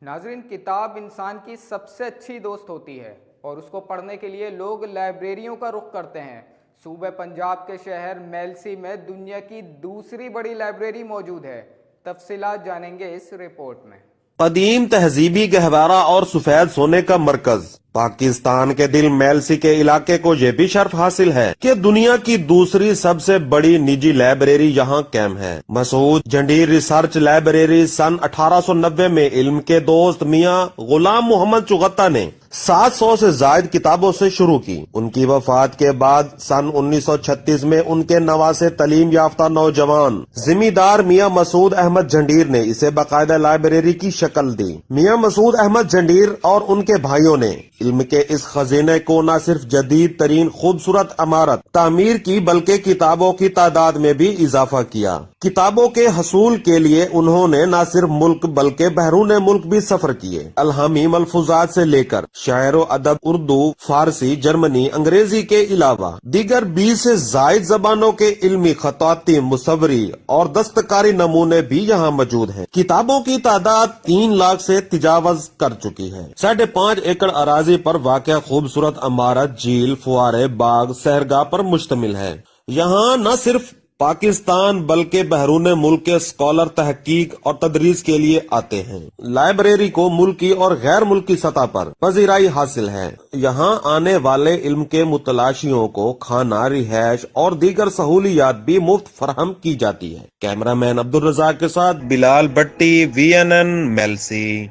ناظرین، کتاب انسان کی سب سے اچھی دوست ہوتی ہے اور اس کو پڑھنے کے لیے لوگ لائبریریوں کا رخ کرتے ہیں۔ صوبہ پنجاب کے شہر میلسی میں دنیا کی دوسری بڑی لائبریری موجود ہے۔ تفصیلات جانیں گے اس رپورٹ میں۔ قدیم تہذیبی گہوارہ اور سفید سونے کا مرکز پاکستان کے دل میلسی کے علاقے کو یہ بھی شرف حاصل ہے کہ دنیا کی دوسری سب سے بڑی نجی لائبریری یہاں قائم ہے۔ مسعود جھنڈیر ریسرچ لائبریری سن 1890 میں علم کے دوست میاں غلام محمد چغتا نے 700 سے زائد کتابوں سے شروع کی۔ ان کی وفات کے بعد سن 1936 میں ان کے نواسے تعلیم یافتہ نوجوان ذمہ دار میاں مسعود احمد جھنڈیر نے اسے باقاعدہ لائبریری کی شکل دی۔ میاں مسعود احمد جھنڈیر اور ان کے بھائیوں نے علم کے اس خزانے کو نہ صرف جدید ترین خوبصورت عمارت تعمیر کی بلکہ کتابوں کی تعداد میں بھی اضافہ کیا۔ کتابوں کے حصول کے لیے انہوں نے نہ صرف ملک بلکہ بیرون ملک بھی سفر کیے۔ الہامی ملفوظات سے لے کر شعر و ادب، اردو، فارسی، جرمنی، انگریزی کے علاوہ دیگر 20 سے زائد زبانوں کے علمی خطاطی، مصوری اور دستکاری نمونے بھی یہاں موجود ہیں۔ کتابوں کی تعداد 3 لاکھ سے تجاوز کر چکی ہے۔ 5.5 ایکڑ اراضی پر واقع خوبصورت عمارت جھیل، فوارے، باغ، سہرگاہ پر مشتمل ہے۔ یہاں نہ صرف پاکستان بلکہ بیرون ملک کے اسکالر تحقیق اور تدریس کے لیے آتے ہیں۔ لائبریری کو ملکی اور غیر ملکی سطح پر پذیرائی حاصل ہے۔ یہاں آنے والے علم کے متلاشیوں کو کھانا، رہائش اور دیگر سہولیات بھی مفت فراہم کی جاتی ہے۔ کیمرہ مین عبدالرزاق کے ساتھ بلال بٹی، VNN میلسی۔